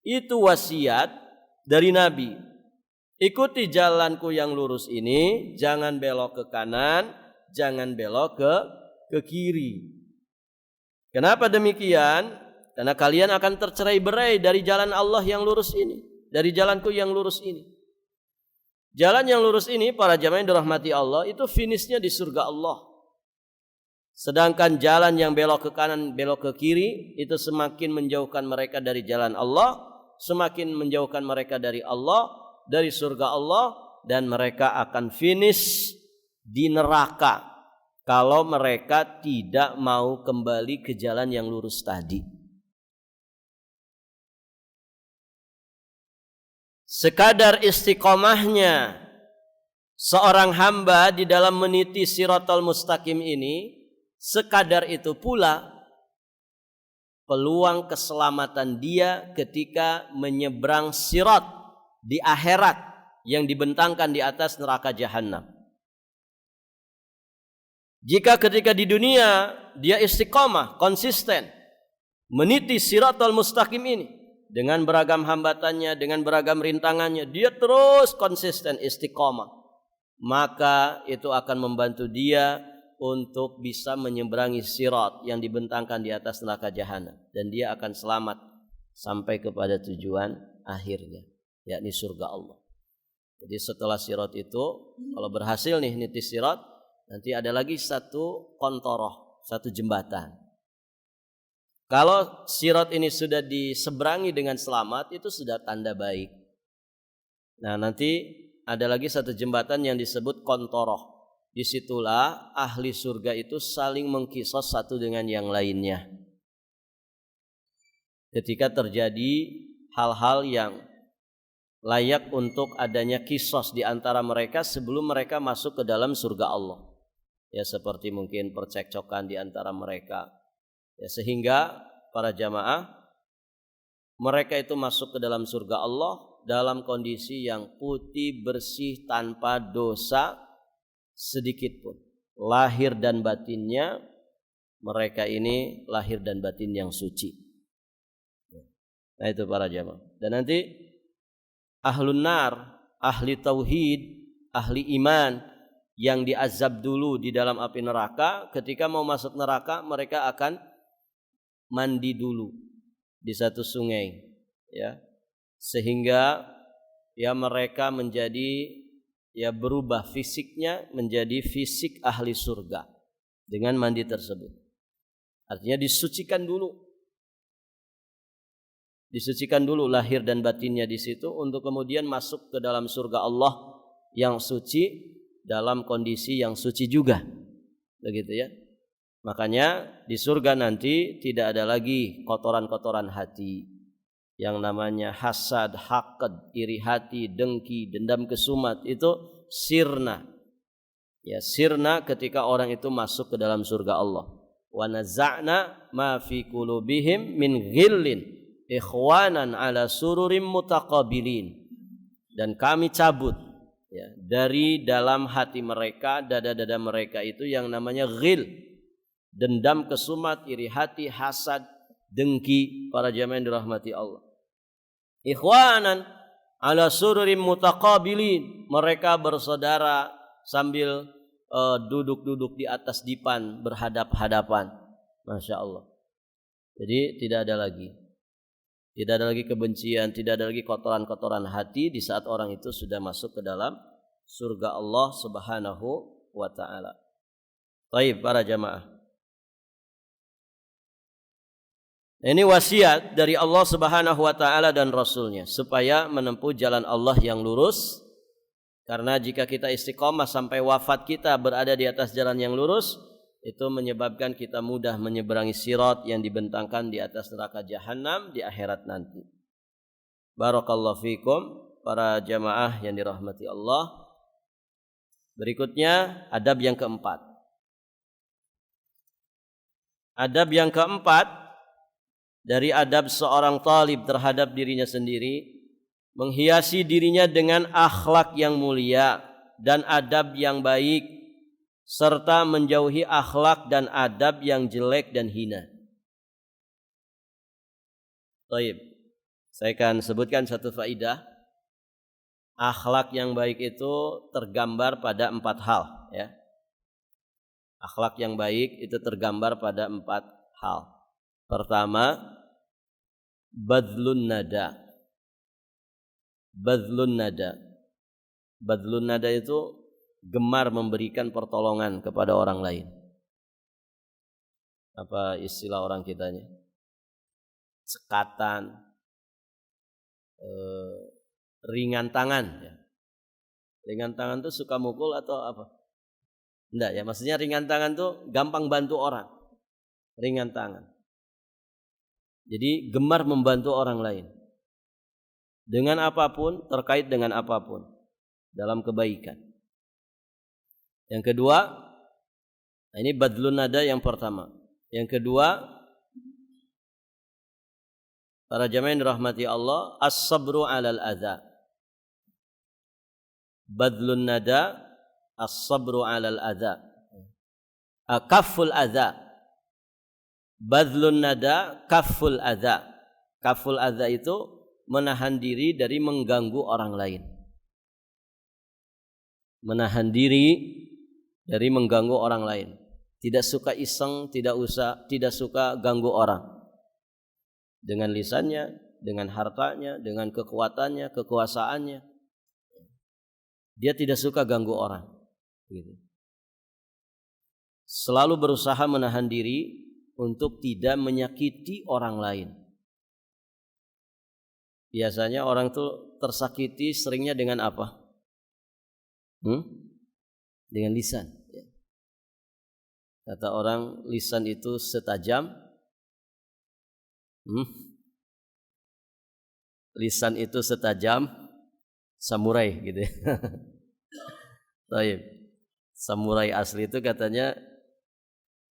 Itu wasiat dari Nabi. Ikuti jalanku yang lurus ini, jangan belok ke kanan, jangan belok ke kiri. Kenapa demikian? Karena kalian akan tercerai-berai dari jalan Allah yang lurus ini, dari jalanku yang lurus ini. Jalan yang lurus ini para jamaah yang dirahmati Allah itu finishnya di surga Allah. Sedangkan jalan yang belok ke kanan, belok ke kiri itu semakin menjauhkan mereka dari jalan Allah, semakin menjauhkan mereka dari Allah, dari surga Allah, dan mereka akan finish di neraka kalau mereka tidak mau kembali ke jalan yang lurus tadi. Sekadar istiqomahnya seorang hamba di dalam meniti siratal mustaqim ini, sekadar itu pula peluang keselamatan dia ketika menyeberang sirat di akhirat yang dibentangkan di atas neraka jahanam. Jika ketika di dunia dia istiqomah, konsisten meniti siratal mustaqim ini, dengan beragam hambatannya, dengan beragam rintangannya, dia terus konsisten istiqomah. Maka itu akan membantu dia untuk bisa menyeberangi sirat yang dibentangkan di atas neraka jahanam. Dan dia akan selamat sampai kepada tujuan akhirnya, yakni surga Allah. Jadi setelah sirat itu, kalau berhasil nih niti sirat, nanti ada lagi satu kontoroh, satu jembatan. Kalau sirat ini sudah diseberangi dengan selamat, itu sudah tanda baik. Nah, nanti ada lagi satu jembatan yang disebut kontoroh. Disitulah ahli surga itu saling mengkisos satu dengan yang lainnya. Ketika terjadi hal-hal yang layak untuk adanya kisos di antara mereka sebelum mereka masuk ke dalam surga Allah. Ya, seperti mungkin percekcokan di antara mereka. Ya, sehingga para jamaah mereka itu masuk ke dalam surga Allah dalam kondisi yang putih bersih tanpa dosa sedikit pun. Lahir dan batinnya mereka ini lahir dan batin yang suci. Nah itu para jamaah. Dan nanti ahlun nar, ahli tauhid, ahli iman yang diazab dulu di dalam api neraka, ketika mau masuk neraka mereka akan mandi dulu di satu sungai, ya, sehingga ya mereka menjadi ya berubah fisiknya menjadi fisik ahli surga dengan mandi tersebut. Artinya disucikan dulu lahir dan batinnya di situ untuk kemudian masuk ke dalam surga Allah yang suci dalam kondisi yang suci juga, begitu ya. Makanya di surga nanti tidak ada lagi kotoran-kotoran hati. Yang namanya hasad, haqad, iri hati, dengki, dendam kesumat, itu sirna. Ya, sirna ketika orang itu masuk ke dalam surga Allah. Wa naza'na ma fi qulubihim min ghillin ikhwanan ala sururim mutaqabilin. Dan kami cabut ya, dari dalam hati mereka, dada-dada mereka itu yang namanya ghil. Dendam, kesumat, iri hati, hasad, dengki, para jamaah yang dirahmati Allah. Ikhwanan ala sururim mutaqabilin, mereka bersaudara sambil duduk-duduk di atas dipan berhadap-hadapan. Masya Allah. Jadi tidak ada lagi kebencian, tidak ada lagi kotoran-kotoran hati di saat orang itu sudah masuk ke dalam surga Allah Subhanahu wa ta'ala. Baik para jamaah, ini wasiat dari Allah Subhanahu wa ta'ala dan Rasulnya supaya menempuh jalan Allah yang lurus. Karena jika kita istiqomah sampai wafat kita berada di atas jalan yang lurus, itu menyebabkan kita mudah menyeberangi sirat yang dibentangkan di atas neraka jahanam di akhirat nanti. Barakallahu fikum para jamaah yang dirahmati Allah. Berikutnya adab yang keempat. Adab yang keempat dari adab seorang talib terhadap dirinya sendiri, menghiasi dirinya dengan akhlak yang mulia dan adab yang baik, serta menjauhi akhlak dan adab yang jelek dan hina. Baik, saya akan sebutkan satu faidah. Akhlak yang baik itu tergambar pada 4 hal, ya. Akhlak yang baik itu tergambar pada 4 hal. Pertama, badlun nada. Badlun nada. Badlun nada itu gemar memberikan pertolongan kepada orang lain. Apa istilah orang kitanya? Sekatan, ringan tangan. Ya. Ringan tangan itu suka mukul atau apa? Enggak ya, maksudnya ringan tangan itu gampang bantu orang. Ringan tangan. Jadi gemar membantu orang lain. Dengan apapun, terkait dengan apapun, dalam kebaikan. Yang kedua, ini badlun nada yang pertama. Yang kedua, para jamaah yang dirahmati Allah, as-sabru 'alal adza. Badlun nada, as-sabru 'alal adza. Kafful adza. Badlun nada, kafful adza. Kafful adza itu menahan diri dari mengganggu orang lain. Menahan diri dari mengganggu orang lain. Tidak suka iseng, tidak suka ganggu orang. Dengan lisannya, dengan hartanya, dengan kekuatannya, kekuasaannya. Dia tidak suka ganggu orang. Gitu. Selalu berusaha menahan diri untuk tidak menyakiti orang lain. Biasanya orang tuh tersakiti seringnya dengan apa? Dengan lisan. Kata orang, lisan itu setajam lisan itu setajam samurai gitu ya. Baik. Samurai asli itu katanya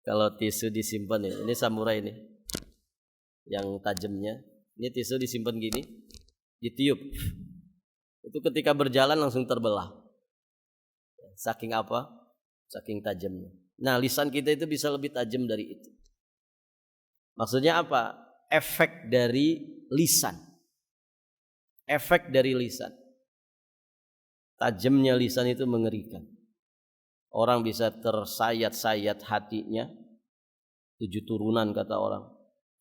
kalau tisu disimpan ya. Ini samurai ini. Yang tajamnya. Ini tisu disimpan gini, ditiup. Itu ketika berjalan langsung terbelah. Saking apa? Saking tajamnya. Nah, lisan kita itu bisa lebih tajam dari itu. Maksudnya apa? Efek dari lisan. Efek dari lisan. Tajamnya lisan itu mengerikan. Orang bisa tersayat-sayat hatinya. 7 turunan kata orang.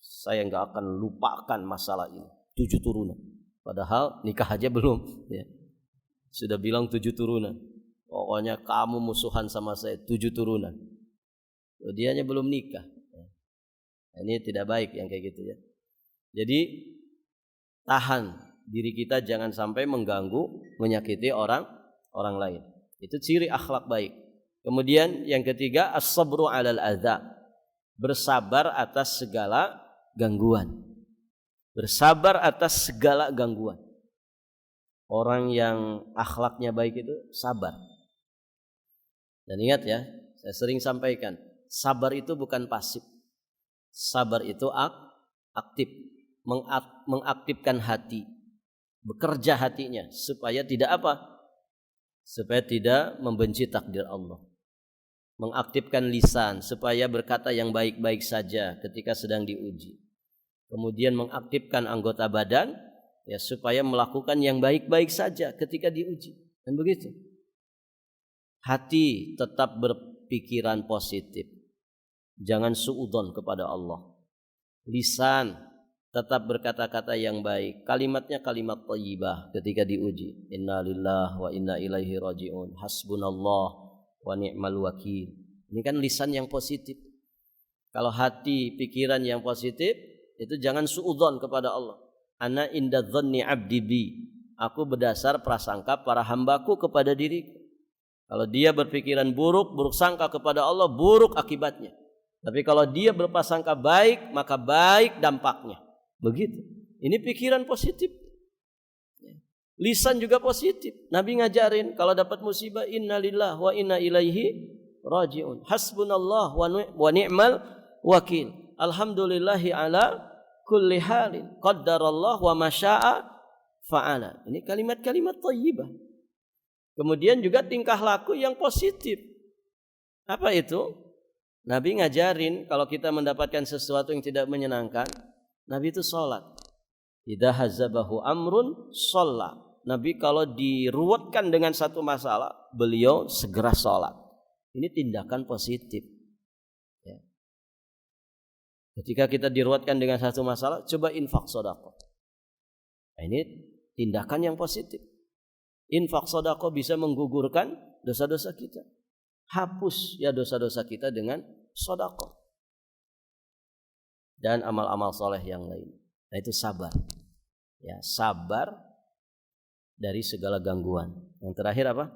Saya nggak akan lupakan masalah ini. 7 turunan. Padahal nikah aja belum. Ya. Sudah bilang 7 turunan. Pokoknya kamu musuhan sama saya 7 turunan. Dianya belum nikah. Ini tidak baik yang kayak gitu ya. Jadi tahan diri kita jangan sampai mengganggu, menyakiti orang lain. Itu ciri akhlak baik. Kemudian yang ketiga, as-sabru 'alal adza. Bersabar atas segala gangguan. Bersabar atas segala gangguan. Orang yang akhlaknya baik itu sabar. Dan ingat ya, saya sering sampaikan, sabar itu bukan pasif. Sabar itu aktif, mengaktifkan hati, bekerja hatinya supaya tidak apa? Supaya tidak membenci takdir Allah. Mengaktifkan lisan supaya berkata yang baik-baik saja ketika sedang diuji. Kemudian mengaktifkan anggota badan ya supaya melakukan yang baik-baik saja ketika diuji. Dan begitu. Hati tetap berpikiran positif. Jangan suudzon kepada Allah. Lisan tetap berkata-kata yang baik. Kalimatnya kalimat thayyibah ketika diuji. Inna lillahi wa inna ilaihi raji'un. Hasbunallah wa ni'mal wakil. Ini kan lisan yang positif. Kalau hati, pikiran yang positif, itu jangan suudzon kepada Allah. Ana inda dhanni abdi bi. Aku berdasar prasangka para hambaku kepada diriku. Kalau dia berpikiran buruk, buruk sangka kepada Allah, buruk akibatnya. Tapi kalau dia berprasangka baik, maka baik dampaknya. Begitu. Ini pikiran positif. Lisan juga positif. Nabi ngajarin kalau dapat musibah, inna lillahi wa inna ilaihi raji'un. Hasbunallah wa ni'mal wakil. Alhamdulillahi ala kulli halin. Qaddarallah wa masya'a fa'ala. Ini kalimat-kalimat thayyibah. Kemudian juga tingkah laku yang positif. Apa itu? Nabi ngajarin kalau kita mendapatkan sesuatu yang tidak menyenangkan, Nabi itu sholat. Idza hazabahu amrun sholat. Nabi kalau diruwetkan dengan satu masalah, beliau segera sholat. Ini tindakan positif. Ya. Ketika kita diruwetkan dengan satu masalah, coba infak sedekah. Nah, ini tindakan yang positif. Infak sedekah bisa menggugurkan dosa-dosa kita. Hapus ya dosa-dosa kita dengan sedekah. Dan amal-amal soleh yang lain. Nah itu sabar. Ya, sabar dari segala gangguan. Yang terakhir apa?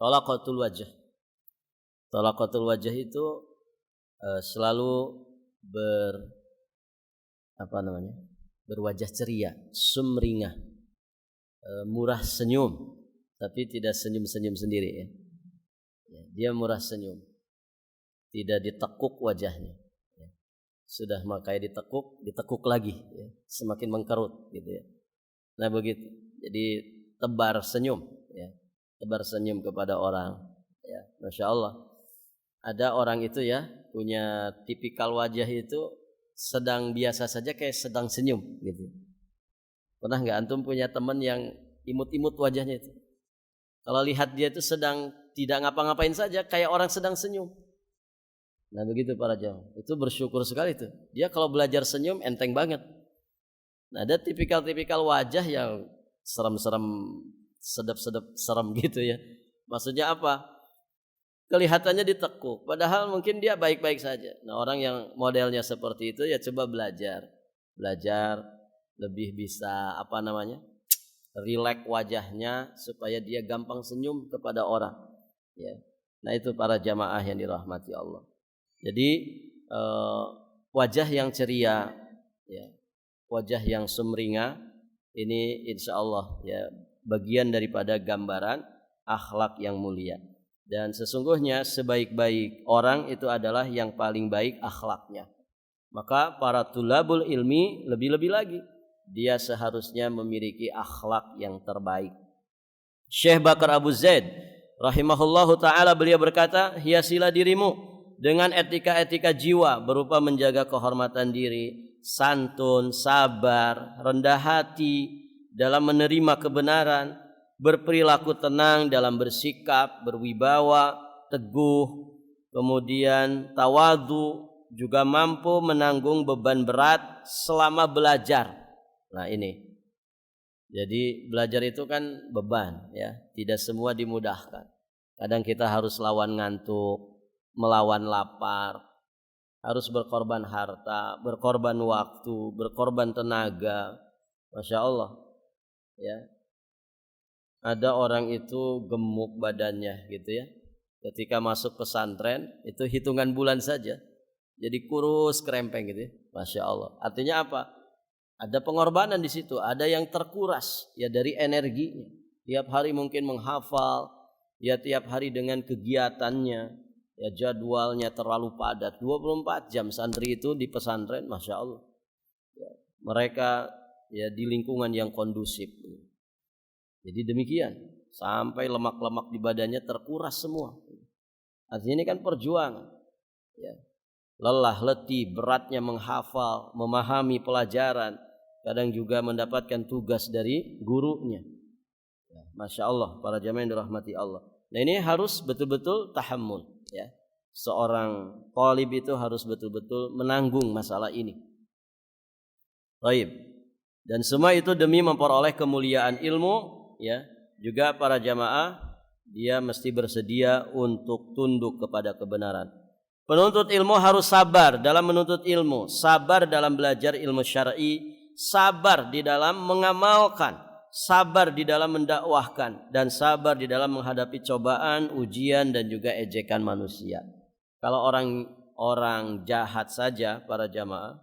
Talaqatul wajh. Talaqatul wajh itu selalu berwajah ceria, sumringah, murah senyum, tapi tidak senyum-senyum sendiri ya. Dia murah senyum, tidak ditekuk wajahnya. Sudah makanya ditekuk lagi, ya. Semakin mengkerut gitu ya. Nah begitu. Jadi tebar senyum, ya. Tebar senyum kepada orang, ya. Masya Allah. Ada orang itu ya punya tipikal wajah itu sedang biasa saja kayak sedang senyum gitu. Pernah nggak antum punya teman yang imut-imut wajahnya itu? Kalau lihat dia itu sedang tidak ngapa-ngapain saja kayak orang sedang senyum. Nah begitu para jamaah. Itu bersyukur sekali tuh. Dia kalau belajar senyum enteng banget. Nah ada tipikal-tipikal wajah yang serem-serem, sedap-sedap serem gitu ya. Maksudnya apa? Kelihatannya ditekuk. Padahal mungkin dia baik-baik saja. Nah orang yang modelnya seperti itu ya coba belajar. Belajar lebih bisa rileks wajahnya supaya dia gampang senyum kepada orang. Ya. Nah itu para jamaah yang dirahmati Allah. Jadi wajah yang ceria, ya, wajah yang sumringah, ini insya Allah ya bagian daripada gambaran akhlak yang mulia. Dan sesungguhnya sebaik-baik orang itu adalah yang paling baik akhlaknya. Maka para tulabul ilmi lebih-lebih lagi dia seharusnya memiliki akhlak yang terbaik. Syekh Bakar Abu Zaid rahimahullahu ta'ala beliau berkata, hiasilah dirimu dengan etika-etika jiwa berupa menjaga kehormatan diri, santun, sabar, rendah hati dalam menerima kebenaran, berperilaku tenang dalam bersikap, berwibawa, teguh, kemudian tawadu, juga mampu menanggung beban berat selama belajar. Nah ini. Jadi belajar itu kan beban ya, tidak semua dimudahkan. Kadang kita harus lawan ngantuk, melawan lapar, harus berkorban harta, berkorban waktu, berkorban tenaga. Masya Allah ya. Ada orang itu gemuk badannya gitu ya. Ketika masuk pesantren itu hitungan bulan saja jadi kurus kerempeng gitu ya. Masya Allah. Artinya apa? Ada pengorbanan di situ, ada yang terkuras ya dari energinya. Tiap hari mungkin menghafal, ya tiap hari dengan kegiatannya, ya jadwalnya terlalu padat. 24 jam santri itu di pesantren, Masya Allah. Ya, mereka ya di lingkungan yang kondusif. Jadi demikian, sampai lemak-lemak di badannya terkuras semua. Artinya ini kan perjuangan. Ya. Lelah, letih, beratnya menghafal, memahami pelajaran. kadang juga mendapatkan tugas dari gurunya. Ya, Masya Allah, para jamaah yang dirahmati Allah. Nah ini harus betul-betul tahammul. Ya. Seorang talib itu harus betul-betul menanggung masalah ini. Baik. Dan semua itu demi memperoleh kemuliaan ilmu. Ya. Juga para jamaah, dia mesti bersedia untuk tunduk kepada kebenaran. Penuntut ilmu harus sabar dalam menuntut ilmu, sabar dalam belajar ilmu syar'i, sabar di dalam mengamalkan, sabar di dalam mendakwahkan, dan sabar di dalam menghadapi cobaan, ujian, dan juga ejekan manusia. Kalau orang jahat saja, para jamaah,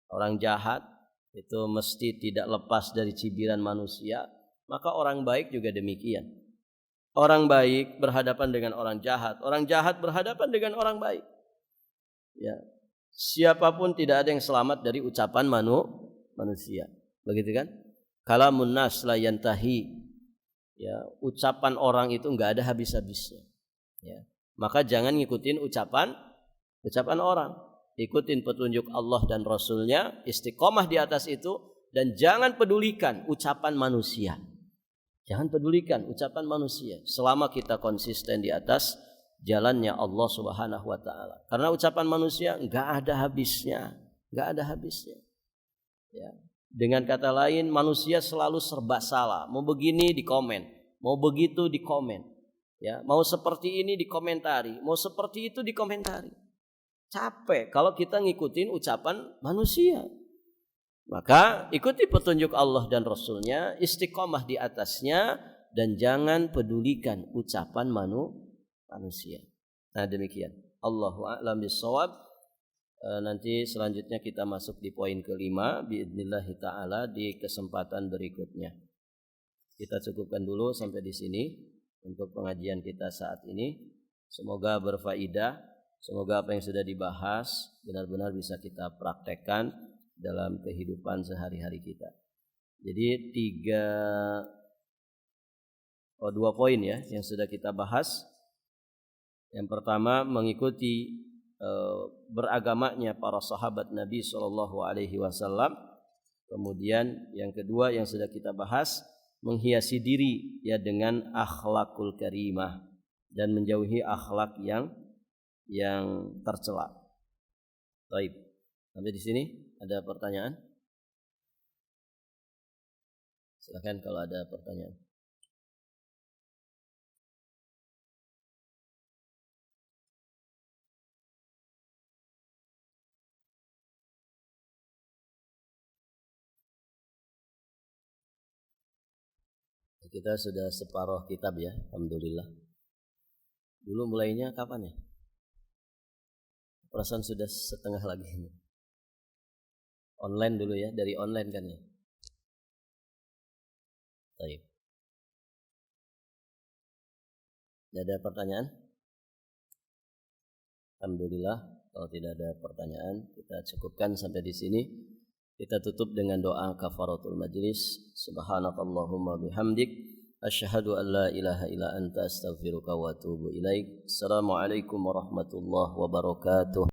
orang jahat itu mesti tidak lepas dari cibiran manusia, maka orang baik juga demikian. Orang baik berhadapan dengan orang jahat berhadapan dengan orang baik. Ya, siapapun tidak ada yang selamat dari ucapan manusia. Begitu kan? Kalamun nas la yantahi. Ya, ucapan orang itu enggak ada habis-habisnya. Ya. Maka jangan ngikutin ucapan orang. Ikutin petunjuk Allah dan Rasulnya, istiqomah di atas itu, dan jangan pedulikan ucapan manusia. Jangan pedulikan ucapan manusia selama kita konsisten di atas jalannya Allah Subhanahu wa taala. Karena ucapan manusia enggak ada habisnya, enggak ada habisnya. Ya. Dengan kata lain, manusia selalu serba salah. Mau begini dikomen, mau begitu dikomen. Ya, mau seperti ini dikomentari, mau seperti itu dikomentari. Capek kalau kita ngikutin ucapan manusia. Maka ikuti petunjuk Allah dan Rasulnya, istiqomah di atasnya, dan jangan pedulikan ucapan manusia. Nah demikian. Allahu a'lam bissawab. Nanti selanjutnya kita masuk di poin kelima biidznillah taala di kesempatan berikutnya. Kita cukupkan dulu sampai di sini untuk pengajian kita saat ini. Semoga berfaedah, semoga apa yang sudah dibahas benar-benar bisa kita praktekkan dalam kehidupan sehari-hari kita. Jadi dua poin ya yang sudah kita bahas. Yang pertama, mengikuti beragamanya para sahabat Nabi SAW. Kemudian yang kedua yang sudah kita bahas, menghiasi diri ya dengan akhlakul karimah dan menjauhi akhlak yang tercela. Baik. Sampai di sini ada pertanyaan? Silakan kalau ada pertanyaan. Kita sudah separuh kitab ya, alhamdulillah. Dulu mulainya kapan ya? Perasaan sudah setengah lagi. Online dulu ya, dari online kan ya. Baik. Ada pertanyaan? Alhamdulillah, kalau tidak ada pertanyaan, kita cukupkan sampai di sini. Kita tutup dengan doa kafaratul majlis. Subhanakallahumma bihamdik, asyhadu an la ilaha illa anta astaghfiruka wa atubu ilaik. Assalamualaikum warahmatullahi wabarakatuh.